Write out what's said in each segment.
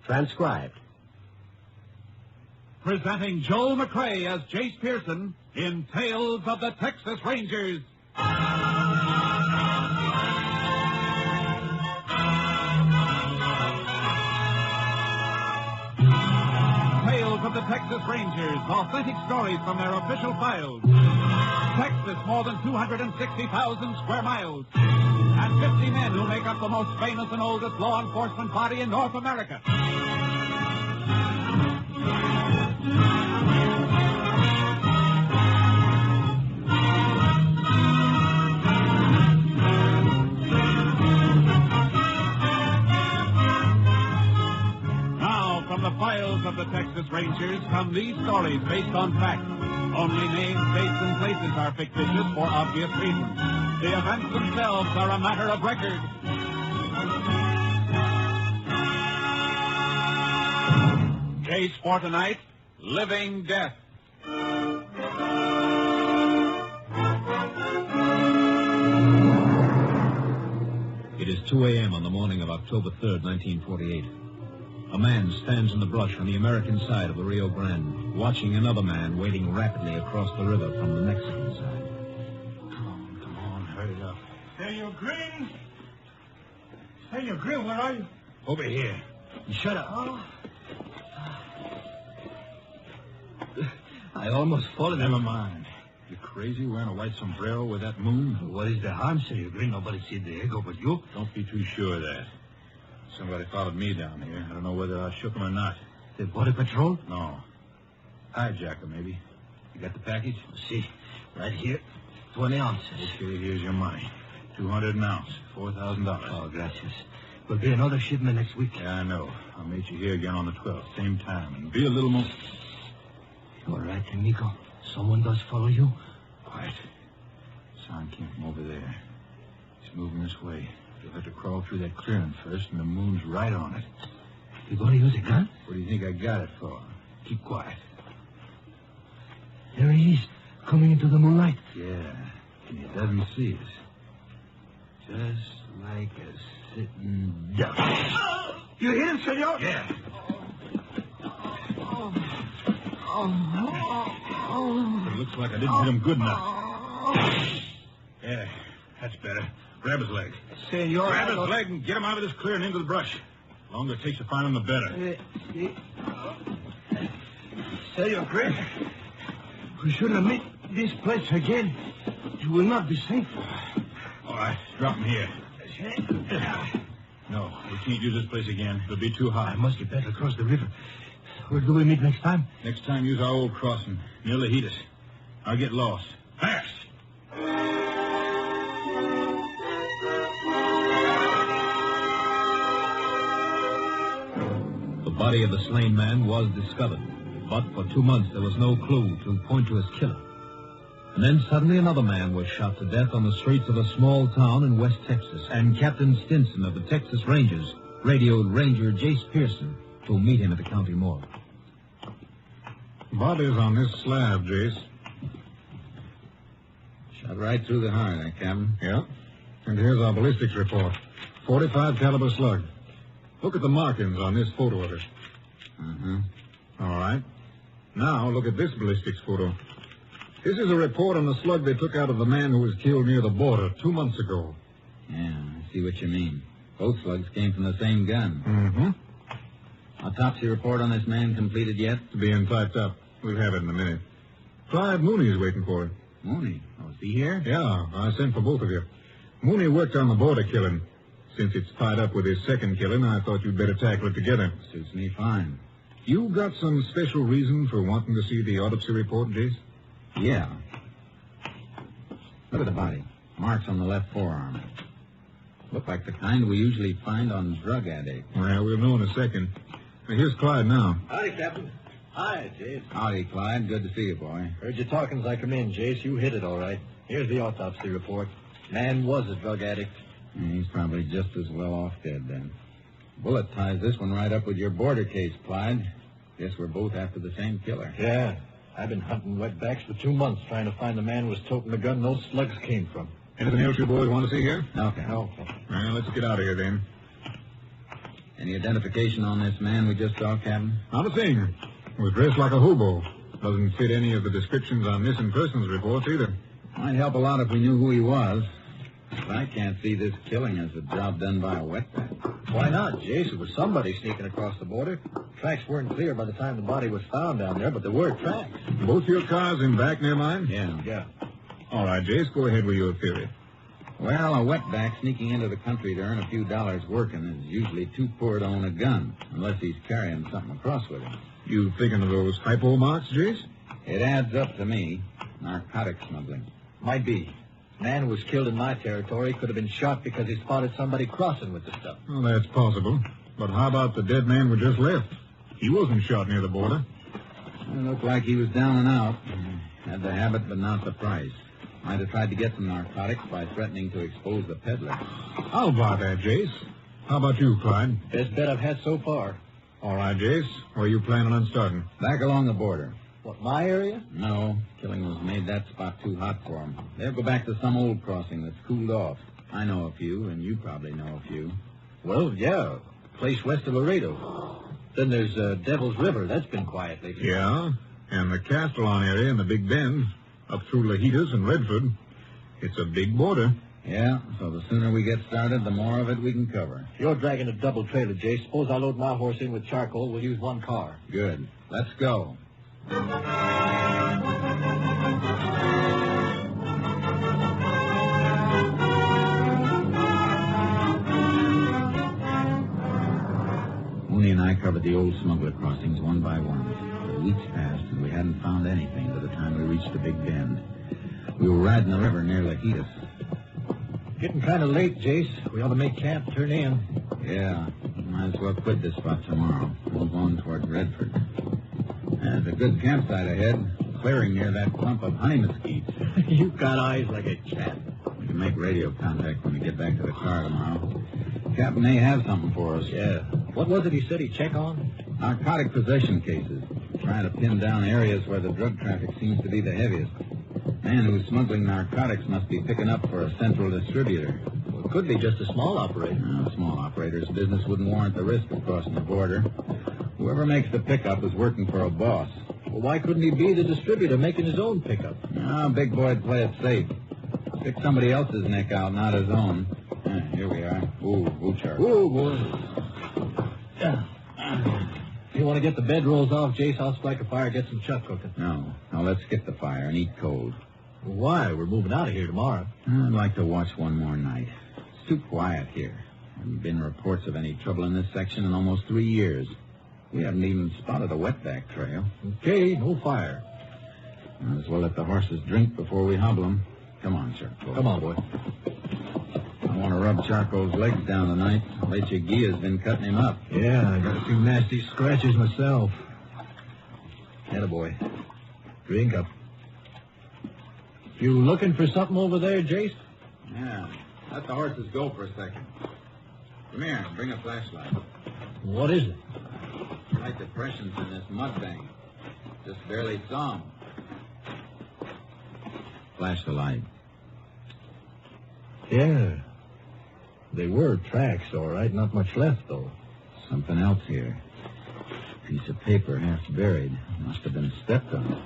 Transcribed. Presenting Joel McCrea as Jace Pearson in Tales of the Texas Rangers. Tales of the Texas Rangers, authentic stories from their official files. Texas, more than 260,000 square miles. And 50 men who make up the most famous and oldest law enforcement body in North America. Now, from the files of the Texas Rangers come these stories based on facts. Only names, dates, and places are fictitious for obvious reasons. The events themselves are a matter of record. Case for tonight, Living Death. It is 2 a.m. on the morning of October 3rd, 1948. A man stands in the brush on the American side of the Rio Grande, watching another man wading rapidly across the river from the Mexican side. Come on, hurry up. Senor Green? Senor Green, where are you? Over here. Shut up. Oh. I almost fallen. Never mind. You crazy wearing a white sombrero with that moon? What is the harm, Senor Green? Nobody see the ego but you. Don't be too sure of that. Somebody followed me down here. I don't know whether I shook him or not. The Border Patrol? No. Hijacker, maybe. You got the package? See, right here. 20 ounces. Okay, here's your money. 200 an ounce. $4,000. Oh, gracias. Will be another shipment next week. Yeah, I know. I'll meet you here again on the 12th, same time. And be a little more... All right, amigo. Someone does follow you? Quiet. Sound came from over there. He's moving this way. You'll have to crawl through that clearing first, and the moon's right on it. You going to use a gun? What do you think I got it for? Keep quiet. There he is, coming into the moonlight. Yeah, and he doesn't see us. Just like a sitting duck. You hit him, senor? Yeah. It looks like I didn't hit him good enough. Yeah, that's better. Grab his leg. Senor, Grab his leg and get him out of this clearing into the brush. The longer it takes to find him, the better. Senor Green, we shouldn't meet this place again. You will not be safe. All right, drop him here. No, we can't use this place again. It'll be too hot. I must get back across the river. Where do we meet next time? Next time, use our old crossing, near Lajitas. I'll get lost. Fast! The body of the slain man was discovered, but for 2 months there was no clue to point to his killer. And then suddenly another man was shot to death on the streets of a small town in West Texas, and Captain Stinson of the Texas Rangers radioed Ranger Jace Pearson to meet him at the county morgue. Body's on this slab, Jace. Shot right through the heart, Captain. Yeah. And here's our ballistics report. 45 caliber slug. Look at the markings on this photo of it. Uh-huh. All right. Now look at this ballistics photo. This is a report on the slug they took out of the man who was killed near the border 2 months ago. Yeah, I see what you mean. Both slugs came from the same gun. Mm-hmm. Autopsy report on this man completed yet? Being typed up. We'll have it in a minute. Clyde Mooney's waiting for it. Mooney? Oh, is he here? Yeah, I sent for both of you. Mooney worked on the border killing. Since it's tied up with his second killing, I thought you'd better tackle it together. Suits me fine. You got some special reason for wanting to see the autopsy report, Jace? Yeah. Look at the body. Marks on the left forearm. Look like the kind we usually find on drug addicts. Well, we'll know in a second. Now, here's Clyde now. Howdy, Captain. Hi, Jace. Howdy, Clyde. Good to see you, boy. Heard you talking as I come in, Jace. You hit it all right. Here's the autopsy report. Man was a drug addict. He's probably just as well off dead, then. Bullet ties this one right up with your border case, Clyde. Guess we're both after the same killer. Yeah. I've been hunting wetbacks for 2 months trying to find the man who was toting the gun those slugs came from. Anything else you boys want to see here? Okay. Okay. Well, let's get out of here, then. Any identification on this man we just saw, Captain? Not a thing. He was dressed like a hobo. Doesn't fit any of the descriptions on missing persons reports either. Might help a lot if we knew who he was. But I can't see this killing as a job done by a wetback. Why not, Jace? It was somebody sneaking across the border. Tracks weren't clear by the time the body was found down there, but there were tracks. Both your cars in back near mine? Yeah. All right, Jace, go ahead with your theory. Well, a wetback sneaking into the country to earn a few dollars working is usually too poor to own a gun, unless he's carrying something across with him. You thinking of those hypo marks, Jace? It adds up to me. Narcotic smuggling. Might be. Man who was killed in my territory could have been shot because he spotted somebody crossing with the stuff. Well, that's possible. But how about the dead man we just left? He wasn't shot near the border. It looked like he was down and out. Had the habit, but not the price. Might have tried to get some narcotics by threatening to expose the peddler. I'll buy that, Jace. How about you, Clyde? Best bet I've had so far. All right, Jace. Where are you planning on starting? Back along the border. What, my area? No, killing was made that spot too hot for him. They'll go back to some old crossing that's cooled off. I know a few, and you probably know a few. Well, yeah. Place west of Laredo. Then there's Devil's River. That's been quiet lately. Yeah, and the Castellon area and the Big Bend, up through Lajitas and Redford. It's a big border. Yeah, so the sooner we get started, the more of it we can cover. If you're dragging a double trailer, Jay, suppose I load my horse in with charcoal. We'll use one car. Good. Let's go. Mooney and I covered the old smuggler crossings one by one. The weeks passed, and we hadn't found anything by the time we reached the Big Bend. We were riding the river near Lajitas. Getting kind of late, Jace. We ought to make camp, turn in. Yeah, might as well quit this spot tomorrow. Move on toward Redford. There's a good campsite ahead, clearing near that clump of honey mesquites. You've got eyes like a cat. We can make radio contact when we get back to the car tomorrow. Captain may have something for us. Yeah. What was it he said he'd check on? Narcotic possession cases. Trying to pin down areas where the drug traffic seems to be the heaviest. Man who's smuggling narcotics must be picking up for a central distributor. Well, it could be just a small operator. No, small operator's business wouldn't warrant the risk of crossing the border. Whoever makes the pickup is working for a boss. Well, why couldn't he be the distributor making his own pickup? No, big boy'd play it safe. Stick somebody else's neck out, not his own. Here we are. Ooh, Charlie. Ooh, boy. You want to get the bedrolls off, Jace? I'll strike a fire, get some chuck cooking. No, let's skip the fire and eat cold. Why? We're moving out of here tomorrow. I'd like to watch one more night. It's too quiet here. There haven't been reports of any trouble in this section in almost 3 years. We haven't even spotted a wetback trail. Okay, no fire. Might as well let the horses drink before we hobble them. Come on, Charcoal. Come on, boy. I want to rub Charcoal's legs down tonight. Lechuguilla's been cutting him up. Yeah, I got a few nasty scratches myself. Attaboy. Drink up. You looking for something over there, Jace? Yeah. Let the horses go for a second. Come here. Bring a flashlight. What is it? Slight depressions in this mud bank. Just barely saw 'em. Flash the light. Yeah. They were tracks, all right. Not much left, though. Something else here. Piece of paper half buried. Must have been stepped on.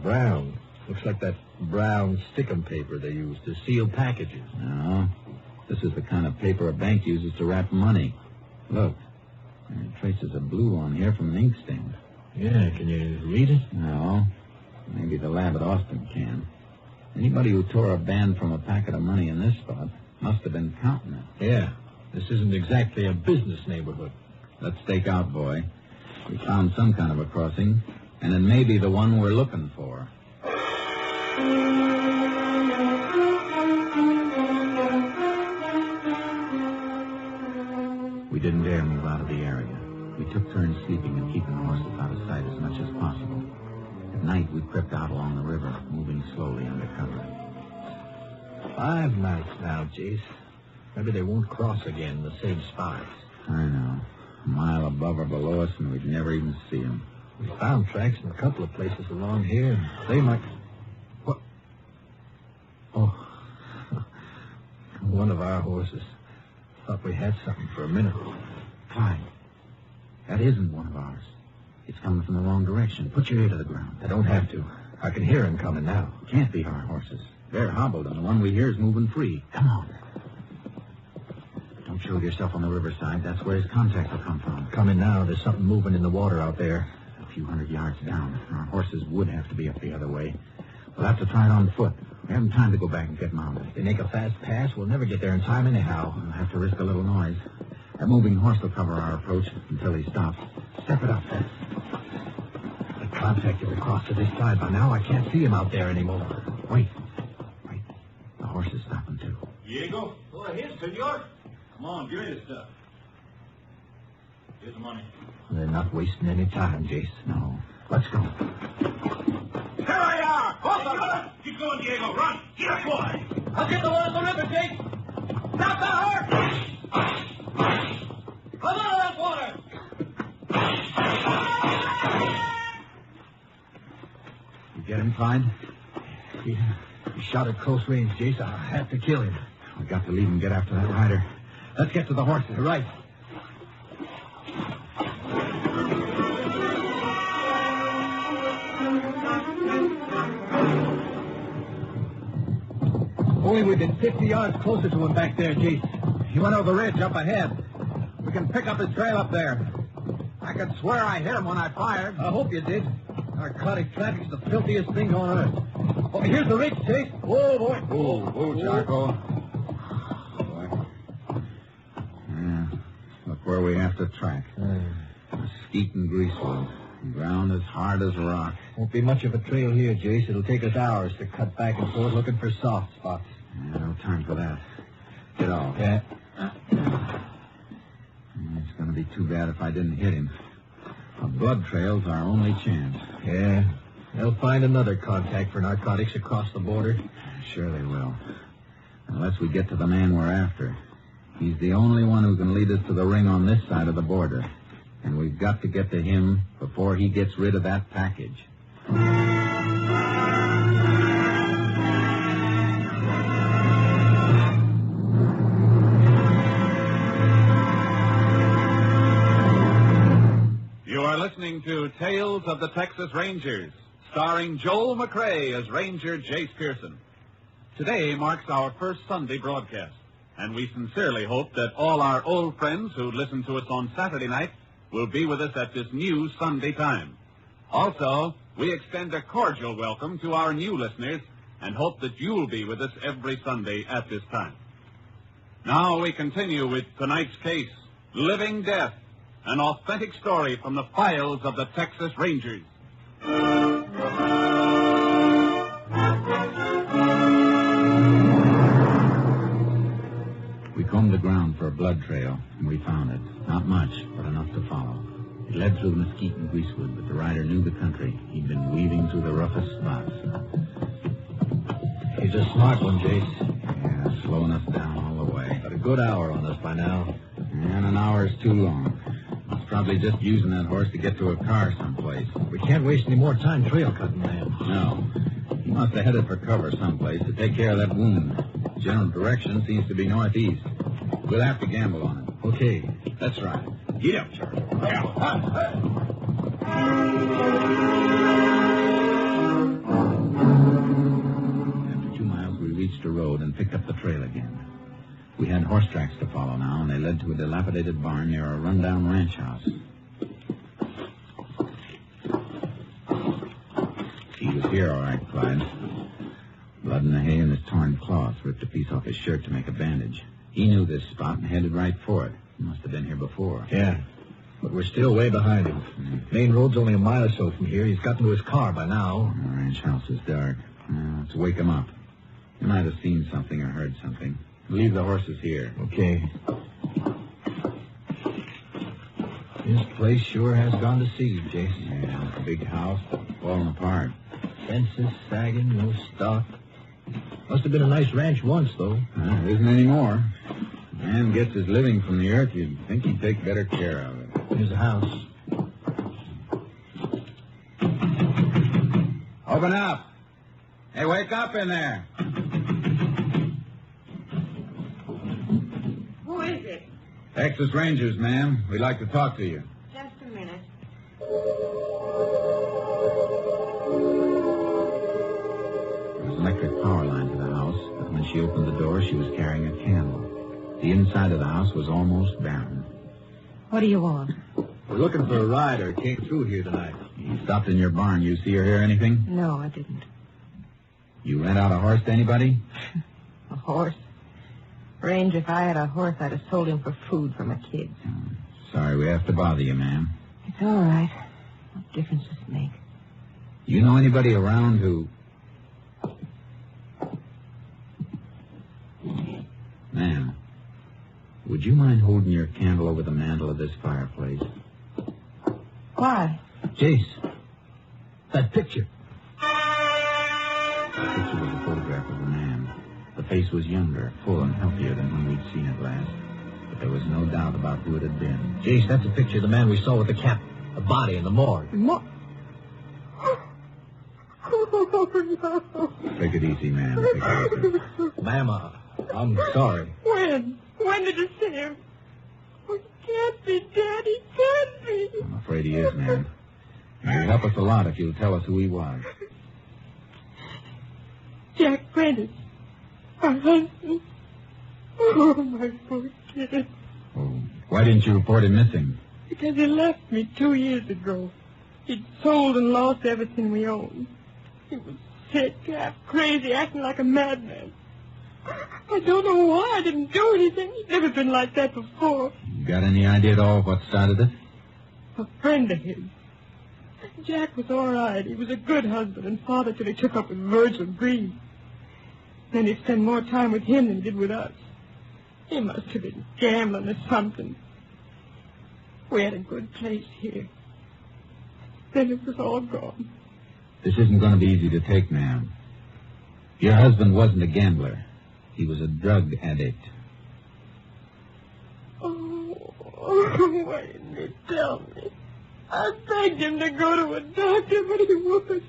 Brown. Looks like that brown stickum paper they use to seal packages. No. This is the kind of paper a bank uses to wrap money. Look. There are traces of blue on here from an ink stain. Yeah, can you read it? No. Maybe the lab at Austin can. Anybody who tore a band from a packet of money in this spot must have been counting it. Yeah. This isn't exactly a business neighborhood. Let's stake out, boy. We found some kind of a crossing, and it may be the one we're looking for. We didn't dare move out of the area. We took turns sleeping and keeping the horses out of sight as much as possible. At night, we crept out along the river, moving slowly under cover. 5 nights now, Jace. Maybe they won't cross again in the same spots. I know. A mile above or below us, and we'd never even see them. We found tracks in a couple of places along here. They might... What? Oh. One of our horses. Thought we had something for a minute. Clyde, that isn't one of ours. It's coming from the wrong direction. Put your ear to the ground. I don't have to. I can hear him coming now. It can't be our horses. They're hobbled, and the one we hear is moving free. Come on. Don't show yourself on the riverside. That's where his contacts will come from. Coming now. There's something moving in the water out there. A few hundred yards down. Our horses would have to be up the other way. We'll have to try it on foot. We haven't time to go back and get mounted. If they make a fast pass, we'll never get there in time anyhow. We'll have to risk a little noise. That moving horse will cover our approach until he stops. Step it up, Fitz. The contact is across to this side by now. I can't see him out there anymore. Wait. The horse is stopping, too. Diego? Go ahead, senor. Come on, give me the stuff. Here's the money. They're not wasting any time, Jace. No. Let's go. Here I are! Both of them! Keep going, Diego. Run! Get up, boy! I'll get the one on the river, Jake. Stop that horse! Come out of that water! You get him, Clyde? He shot at close range, Jace. I have to kill him. We got to leave and get after that rider. Let's get to the horses. Right. Only we've been 50 yards closer to him back there, Jace. He went over the ridge up ahead. We can pick up his trail up there. I could swear I hit him when I fired. I hope you did. Narcotic traffic's the filthiest thing on earth. Oh, here's the ridge, Chase. Whoa, boy. Whoa, Charco. Boy. Yeah. Look where we have to track. Mesquite and Greasewood. Ground as hard as rock. Won't be much of a trail here, Jace. It'll take us hours to cut back and forth looking for soft spots. Yeah, no time for that. Get off. Yeah. It's going to be too bad if I didn't hit him. A blood trail's our only chance. Yeah. They'll find another contact for narcotics across the border. Sure they will. Unless we get to the man we're after. He's the only one who can lead us to the ring on this side of the border. And we've got to get to him before he gets rid of that package. You are listening to Tales of the Texas Rangers, starring Joel McCrea as Ranger Jace Pearson. Today marks our first Sunday broadcast, and we sincerely hope that all our old friends who listened to us on Saturday night will be with us at this new Sunday time. Also, we extend a cordial welcome to our new listeners and hope that you'll be with us every Sunday at this time. Now we continue with tonight's case, Living Death, an authentic story from the files of the Texas Rangers. We combed the ground for a blood trail, and we found it. Not much, but enough to follow. It led through Mesquite and Greasewood, but the rider knew the country. He'd been weaving through the roughest spots. He's a smart one, Jace. Yeah, slowing us down all the way. Got a good hour on us by now. And an hour's too long. He's probably just using that horse to get to a car someplace. We can't waste any more time trail cutting, man. No. He must have headed for cover someplace to take care of that wound. General direction seems to be northeast. We'll have to gamble on it. Okay. That's right. Get up, Charlie. After 2 miles, we reached a road and picked up the trail again. We had horse tracks to follow now, and they led to a dilapidated barn near a rundown ranch house. He was here, all right, Clyde. Blood in the hay and his torn cloth, ripped a piece off his shirt to make a bandage. He knew this spot and headed right for it. He must have been here before. Yeah. But we're still way behind him. Main road's only a mile or so from here. He's gotten to his car by now. The ranch house is dark. Let's wake him up. He might have seen something or heard something. Leave the horses here. Okay. This place sure has gone to seed, Jason. Yeah, it's a big house, falling apart. Fences sagging, no stock. Must have been a nice ranch once, though. There isn't any more. A man gets his living from the earth, you'd think he'd take better care of it. Here's a house. Open up. Hey, wake up in there. Who is it? Texas Rangers, ma'am. We'd like to talk to you. Just a minute. There was an electric power line to the house, but when she opened the door, she was carrying a candle. The inside of the house was almost barren. What do you want? We're looking for a rider. Came through here tonight. You stopped in your barn. You see or hear anything? No, I didn't. You rent out a horse to anybody? A horse? Range, if I had a horse, I'd have sold him for food for my kids. Sorry we have to bother you, ma'am. It's all right. What difference does it make? You know anybody around who... Ma'am, would you mind holding your candle over the mantel of this fireplace? Why? Jace, that picture. The picture was a photograph of a man. The face was younger, full and healthier than when we'd seen it last. But there was no doubt about who it had been. Jace, that's a picture of the man we saw with the cap. The body in the morgue. Oh, no. Take it easy, ma'am. Take it easy. Ma'am, I'm sorry. When? When did you see him? Oh, he can't be dead. He can't be. I'm afraid he is, ma'am. And you'll help us a lot if you'll tell us who he was. Jack Prentice. My husband. Oh, my poor kid. Oh, why didn't you report him missing? Because he left me 2 years ago. He'd sold and lost everything we owned. He was sick, half crazy, acting like a madman. I don't know why I didn't do anything. He'd never been like that before. You got any idea at all what started it? A friend of his. Jack was all right. He was a good husband and father till he took up with Virgil Green. Then he'd spend more time with him than he did with us. He must have been gambling or something. We had a good place here. Then it was all gone. This isn't going to be easy to take, ma'am. Your husband wasn't a gambler. He was a drug addict. Oh, why didn't you tell me? I begged him to go to a doctor, but he wouldn't.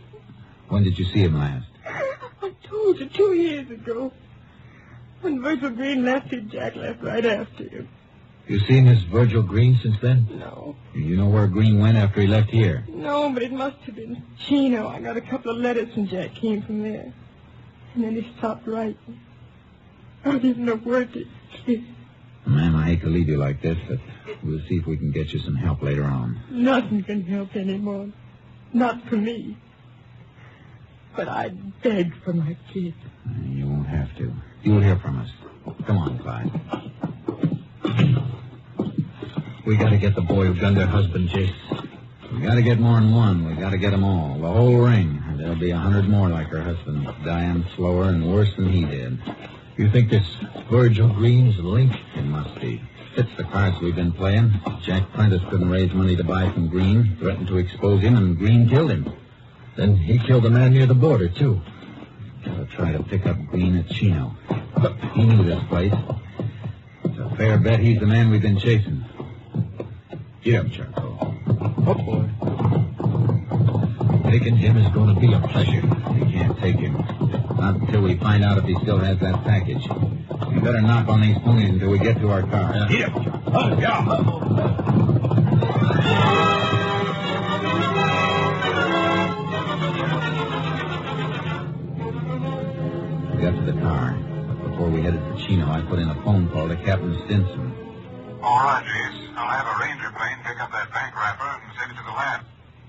When did you see him last? I told you 2 years ago. When Virgil Green left him, Jack left right after him. You seen this Virgil Green since then? No. You know where Green went after he left here? No, but it must have been Chino. I got a couple of letters from Jack came from there. And then he stopped writing. I didn't know where to kiss. Ma'am, I hate to leave you like this, but we'll see if we can get you some help later on. Nothing can help anymore. Not for me. But I'd beg for my kid. You won't have to. You'll hear from us. Come on, Clyde. We gotta get the boy who gunned her husband, Jace. We gotta get more than one. We gotta get them all. The whole ring. There'll be 100 more like her husband, dying slower and worse than he did. You think this Virgil Green's the link? It must be. Fits the cards we've been playing. Jack Prentice couldn't raise money to buy from Green, threatened to expose him, and Green killed him. Then he killed the man near the border, too. Gotta try to pick up Green at Chino. He knew this place. It's a fair bet he's the man we've been chasing. Get up, Charcoal. Oh, boy. Taking him is going to be a pleasure. We can't take him. Not until we find out if he still has that package. We better knock on these ponies until we get to our car. Get up. We got to the car. But before we headed for Chino, I put in a phone call to Captain Stinson. All right, Jace. I'll have a ranger plane pick up that bank wrapper and send it to the lab.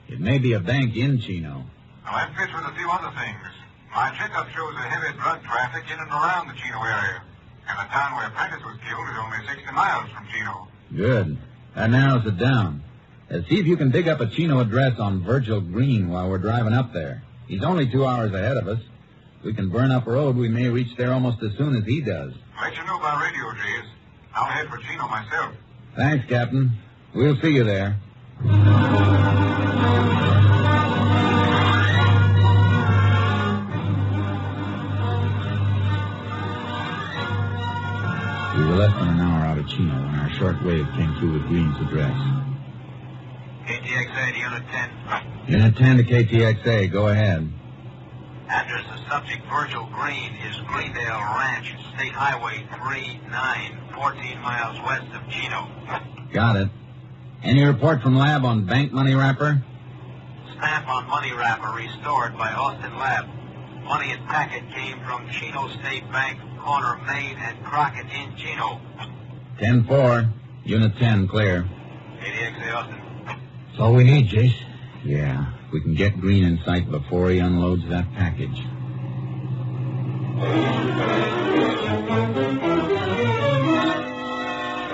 It may be a bank in Chino. Well, that fits with a few other things. My checkup shows a heavy drug traffic in and around the Chino area. And the town where Prentice was killed is only 60 miles from Chino. Good. That narrows it down. See if you can dig up a Chino address on Virgil Green while we're driving up there. He's only 2 hours ahead of us. If we can burn up a road, we may reach there almost as soon as he does. I'll let you know by radio, Jace. I'll head for Chino myself. Thanks, Captain. We'll see you there. We were less than an hour out of Chino when our short wave came through with Green's address. KTXA to Unit 10. Unit 10 to KTXA. Go ahead. Address of subject Virgil Green is Greendale Ranch, State Highway 395. 14 miles west of Chino. Got it. Any report from Lab on bank money wrapper? Stamp on money wrapper restored by Austin Lab. Money and packet came from Chino State Bank, corner Main and Crockett in Chino. 10-4. Unit 10, clear. ADXA Austin. That's all we need, Jace. Yeah, if we can get Green in sight before he unloads that package.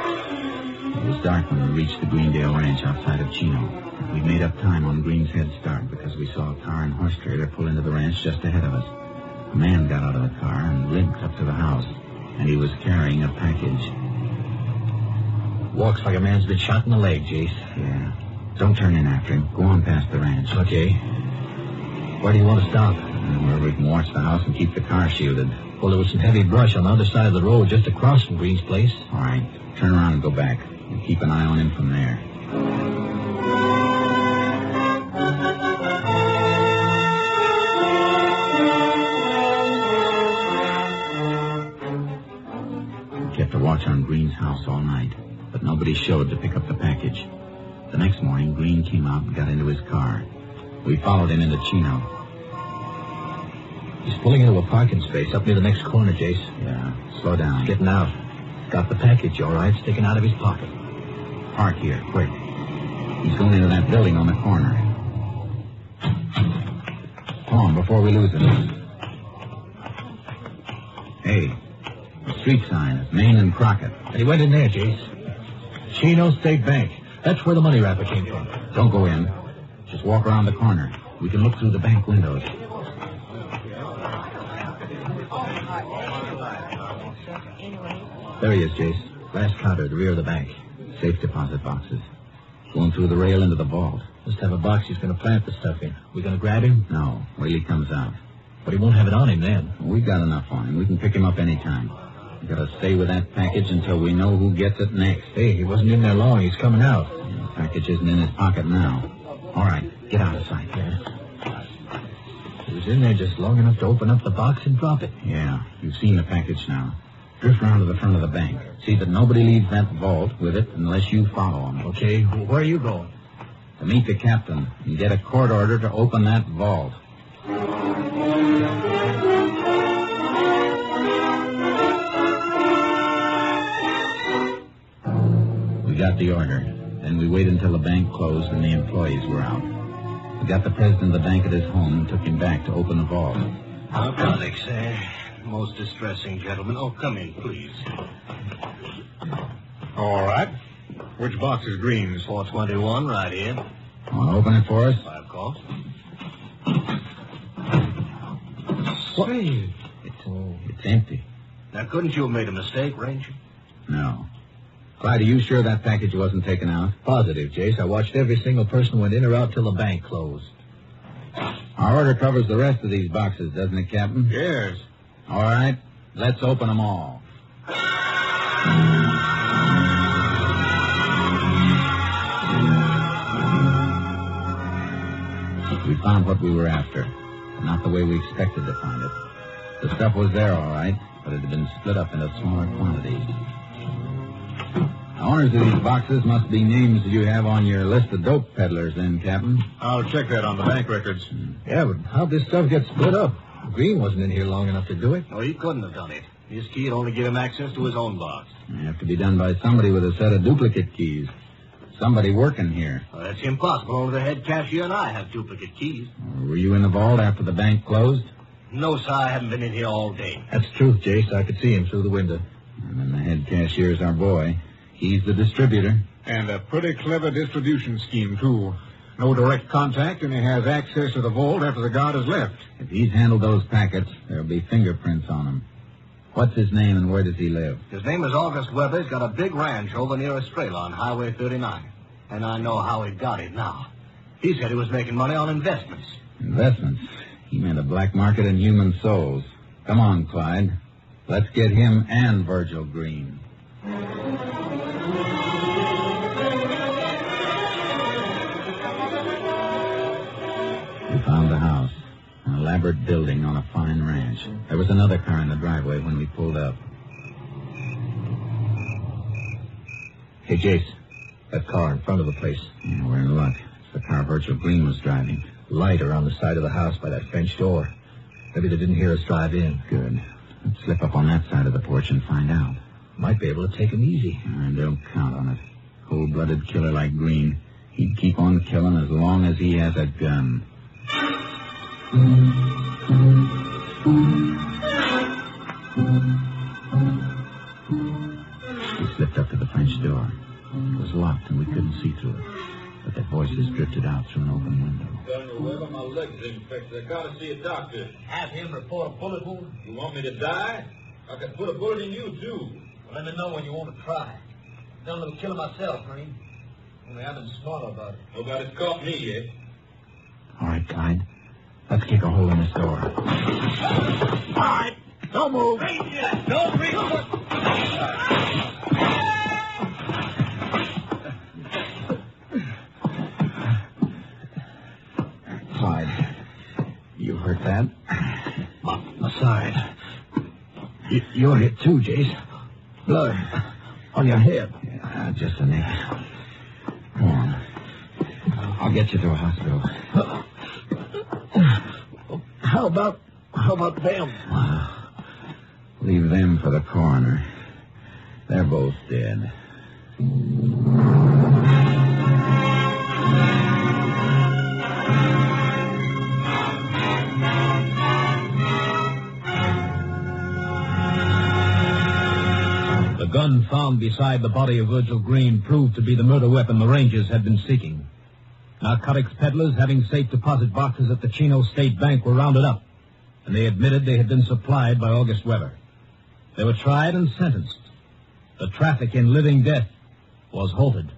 It was dark when we reached the Greendale Ranch outside of Chino. We made up time on Green's head start because we saw a car and horse trailer pull into the ranch just ahead of us. A man got out of the car and limped up to the house, and he was carrying a package. Walks like a man's been shot in the leg, Jace. Yeah. Don't turn in after him. Go on past the ranch. Okay. Where do you want to stop? Where we can watch the house and keep the car shielded. Well, there was some heavy brush on the other side of the road just across from Green's place. All right. Turn around and go back. And keep an eye on him from there. We kept a watch on Green's house all night, but nobody showed to pick up the package. The next morning, Green came out and got into his car. We followed him into Chino. He's pulling into a parking space up near the next corner, Jace. Yeah, slow down. He's getting out. Got the package, all right, sticking out of his pocket. Park here, quick. He's going into that building on the corner. Come on, before we lose him. Hey, the street sign, Main and Crockett. And he went in there, Jace. Chino State Bank. That's where the money wrapper came from. Don't go in. Just walk around the corner. We can look through the bank windows. There he is, Jace. Last counter at the rear of the bank. Safe deposit boxes. Going through the rail into the vault. Must have a box he's going to plant the stuff in. We going to grab him? No, wait till he comes out. But he won't have it on him then. We've got enough on him. We can pick him up any time. We've got to stay with that package until we know who gets it next. Hey, he wasn't in there long. He's coming out. The package isn't in his pocket now. All right, get out of sight. Yeah. He was in there just long enough to open up the box and drop it. Yeah, you've seen the package now. Drift round to the front of the bank. See that nobody leaves that vault with it unless you follow him. Okay, where are you going? To meet the captain and get a court order to open that vault. We got the order. Then we waited until the bank closed and the employees were out. We got the president of the bank at his home and took him back to open the vault. Narcotics, most distressing, gentlemen. Oh, come in, please. All right. Which box is Green's? 421, right here. Want to open it for us? Of course. Say, It's empty. Now, couldn't you have made a mistake, Ranger? No. Clyde, are you sure that package wasn't taken out? Positive, Jace. I watched every single person who went in or out till the bank closed. Our order covers the rest of these boxes, doesn't it, Captain? Yes. All right. Let's open them all. We found what we were after, but not the way we expected to find it. The stuff was there, all right, but it had been split up into smaller quantities. The owners of these boxes must be names that you have on your list of dope peddlers, then, Captain. I'll check that on the bank records. Yeah, but how'd this stuff get split up? Green wasn't in here long enough to do it. No, he couldn't have done it. His key would only give him access to his own box. It'd have to be done by somebody with a set of duplicate keys. Somebody working here. Well, that's impossible. Only the head cashier and I have duplicate keys. Were you in the vault after the bank closed? No, sir, I haven't been in here all day. That's truth, Jace. I could see him through the window. And then the head cashier's our boy. He's the distributor. And a pretty clever distribution scheme, too. No direct contact, and he has access to the vault after the guard has left. If he's handled those packets, there'll be fingerprints on them. What's his name and where does he live? His name is August Weber. He's got a big ranch over near Estrella on Highway 39. And I know how he got it now. He said he was making money on investments. Investments? He meant a black market in human souls. Come on, Clyde. Let's get him and Virgil Green. We found the house, an elaborate building on a fine ranch. There was another car in the driveway when we pulled up. Hey, Jace. That car in front of the place. Yeah, we're in luck. It's the car Virgil Green was driving. Light around the side of the house by that French door. Maybe they didn't hear us drive in. Good. Let's slip up on that side of the porch and find out. Might be able to take him easy. Don't count on it. Cold-blooded killer like Green. He'd keep on killing as long as he has a gun. We slipped up to the French door. It was locked and we couldn't see through it. But their voices drifted out through an open window. Colonel Weber, my leg's infected. I gotta see a doctor. Have him report a bullet wound? You want me to die? I could put a bullet in you, too. Well, let me know when you want to try. Done a little killing myself, Green. Only I've been smarter about it. Nobody's caught me yet. All right, Clyde. Let's kick a hole in this door. All right. Don't move. Don't breathe. Clyde, you hurt that? My side. You're hit too, Jace. Blood on your head. Yeah, just a nick. Come on. I'll get you to a hospital. How about them? Leave them for the coroner. They're both dead. The gun found beside the body of Virgil Green proved to be the murder weapon the Rangers had been seeking. Narcotics peddlers having safe deposit boxes at the Chino State Bank were rounded up, and they admitted they had been supplied by August Weber. They were tried and sentenced. The traffic in living death was halted.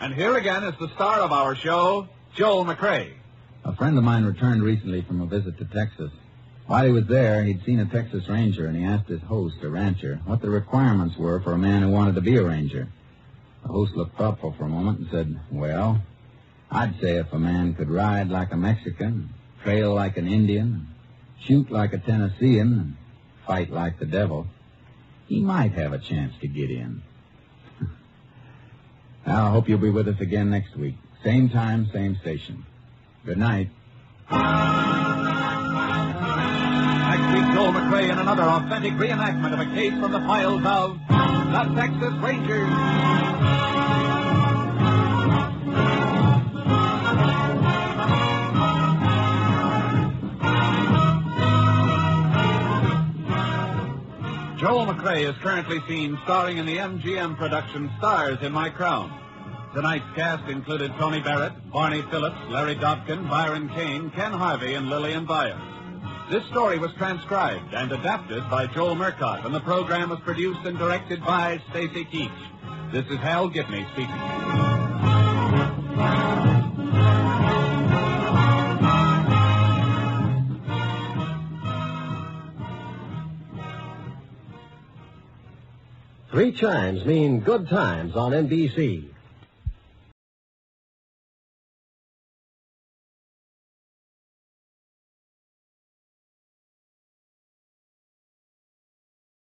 And here again is the star of our show, Joel McCrea. A friend of mine returned recently from a visit to Texas. While he was there, he'd seen a Texas Ranger, and he asked his host, a rancher, what the requirements were for a man who wanted to be a Ranger. The host looked thoughtful for a moment and said, well, I'd say if a man could ride like a Mexican, trail like an Indian, shoot like a Tennessean, and fight like the devil, he might have a chance to get in. I hope you'll be with us again next week. Same time, same station. Good night. Next week, Joel McCrea in another authentic reenactment of a case from the files of the Texas Rangers. Joel McCrea is currently seen starring in the MGM production Stars in My Crown. Tonight's cast included Tony Barrett, Barney Phillips, Larry Dobkin, Byron Kane, Ken Harvey, and Lillian Byers. This story was transcribed and adapted by Joel Murcott, and the program was produced and directed by Stacy Keach. This is Hal Gibney speaking. Three chimes mean good times on NBC.